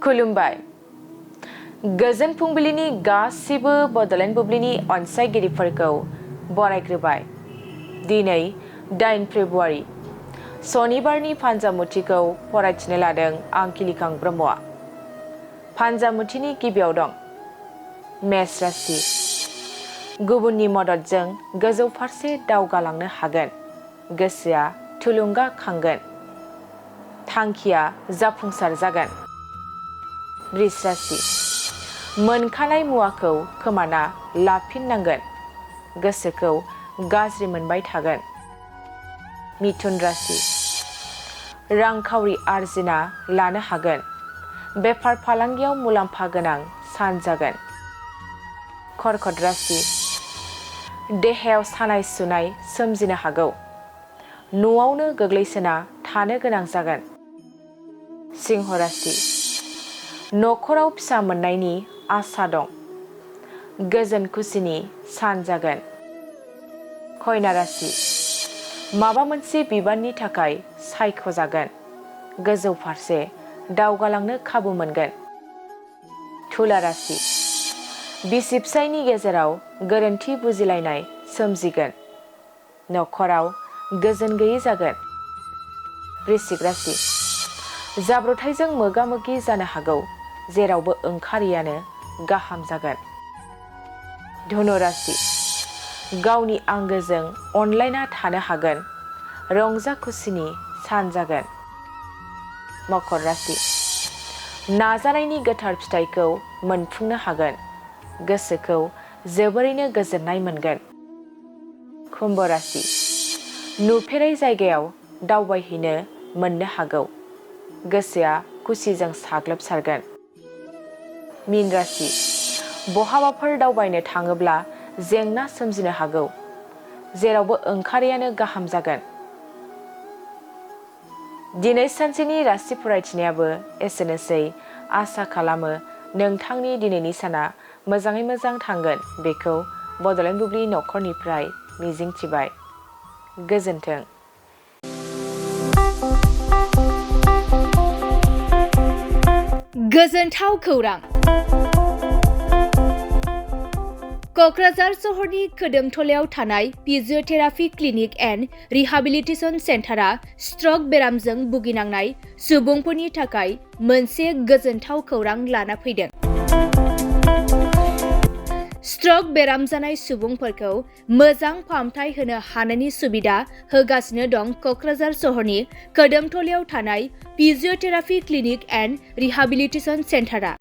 खुलुमबाय। गोजोन फुंबिलिनि गासिबो बड'लेण्ड बुब्लिनि अनसायगिरिफोरखौ बरायग्रोबाय। दिनै 8 फेब्रुवारि सनिबारनि फान्जामुथिखौ फरायथिनो लादों आं किलिखां ब्रह्मआ। फान्जामुथिनि गिबियाव दं मेष राशि। गुबुननि मददजों गोजौ फारसे दावगालांनो हागोन। गोसोआ थुलुंगाखांगोन। थांखिया जाफुंसार जागोन। वृष राशि। मोनखानाय मुवाखौ खोमाना लाफिननांगोन। गोसोखौ गाज्रि मोनबाय थागोन। मिथुन राशि। रांखावरि आरजिना लानो हागोन। बेफार फालांगियाव मुलाम्फा गोनां सान जागोन। कर्कट राशि। देहायाव सानाय सुनाय सोमजिनो हागौ। न'आवनो गोग्लैसोना थानो गोनां जागोन। सिंह राशि। न'खराव फिसा मोननायनि आसा दं। गोजोन खुसिनि सान जागोन। कन्या राशि। माबा मोनसे बिबाननि थाखाय सायख'जागोन। गोजौ फारसे दावगालांनो खाबु मोनगोन। तुला राशि। बिसि फिसायनि गेजेराव गोरोन्थि बुजिलायनाय सोमजिगोन। न'खराव गोजोन गैयै जागोन। वृश्चिक राशि। जाब्रबथायजों मोगा मोगि जानो हागौ। जेरावबो ओंखारियानो गाहाम जागोन। धनु राशि। गावनि आंगोजों अनलायना थानो हागोन। रंजा खुसिनि सान जागोन। मकर राशि। नाजानायनि गोथार फिथाइखौ मोनफुंनो हागोन। गोसोखौ जोबोरैनो गोजोननाय मोनगोन। कुम्भ राशि। नुफेरै जायगायाव दावबायहैनो मोननो हागौ। गोसोआ खुसिजों साग्लोबसारगोन। मीन राशि। बहाबाफोर दावबायनो थाङोब्ला जेंना सोमजिनो हागौ। जेरावबो ओंखारियानो गाहाम जागोन। दिनै सानसेनि राशि फरायथिनायाबो एसेनोसै। आसा खालामो नोंथांनि दिनैनि साना मोजाङै मोजां थांगोन बेखौ बड'लेण्ड बुब्लि नखरनिफ्राय मिजिंथिबाय। गोजोन्थों। गोजोनथाव खौरां। क'क्राझार सहरनि खोदोमथलायाव थानाय physiotherapy clinic and rehabilitation सेन्टारा struck बेरामजों भुगिनांनाय सुबुंफोरनि थाखाय मोनसे गोजोनथाव खौरां लाना फैदों। स्ट्रक बेराम जानाय सुबुंफोरखौ मोजां फाहामथाय होनो हानायनि सुबिदा होगासिनो दं क'क्राझार सहरनि खोदोमथलायाव थानाय फिजिअथेरापि क्लिनिक एन्ड रिहाबिलिटेसन सेन्टारा।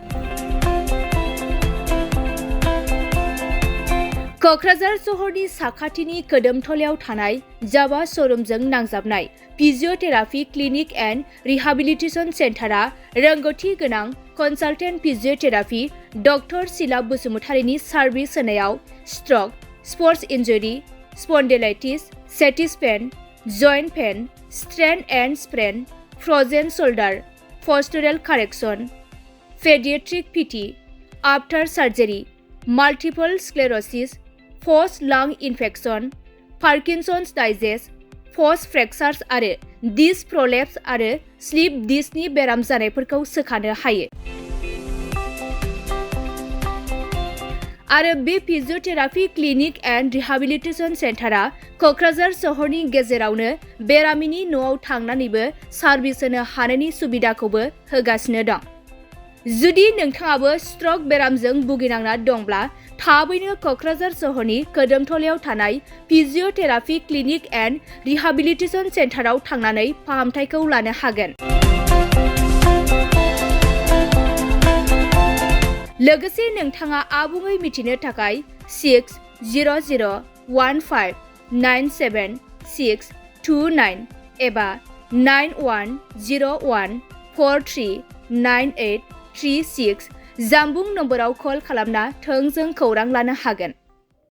क'क्राझार सहरनि साखाथिनि खोदोमथलायाव थानाय जावा श'रुमजों नांजाबनाय फिजिअथेरापि क्लिनिक एन्ड रिहाबिलिटेसन सेन्टारा रोंगौथि गोनां कनसालटेन्ट फिजिअथेरापि डक्टर शीला बसुमतारीनि सार्भिस होनायाव stroke, sports injury, spondylitis, sciatic pain, joint pain, strain and sprain, frozen shoulder, postural correction, paediatric PT, after surgery, multiple sclerosis, post lung infection, Parkinson's disease, post fractures आरो disc प्रलेप्स आरो slip डिस्कनि बेराम जानायफोरखौ सोखानो हायो। आरो बे फिजिअथेरापि क्लिनिक एन्ड रिहाबिलिटेसन सेन्टारा क'क्राझार सहरनि गेजेरावनो बेरामिनि न'आव थांनानैबो सार्भिस होनो हानायनि सुबिदाखौबो होगासिनो दं। जुदि नोंथाङाबो स्ट्रक बेरामजों भुगिनांना दंब्ला थाबैनो क'क्राझार सहरनि खोदोमथलायाव थानाय फिजिअथेरापि क्लिनिक एन्ड रिहाबिलिटेसन सेन्टाराव थांनानै फाहामथायखौ लानो हागोन। लोगोसे नोंथाङा आबुङै मिथिनो थाखाय 600015976629 एबा 9101439836 जानबुं नम्बराव कल खालामना थोंजों खौरां लानो हागोन।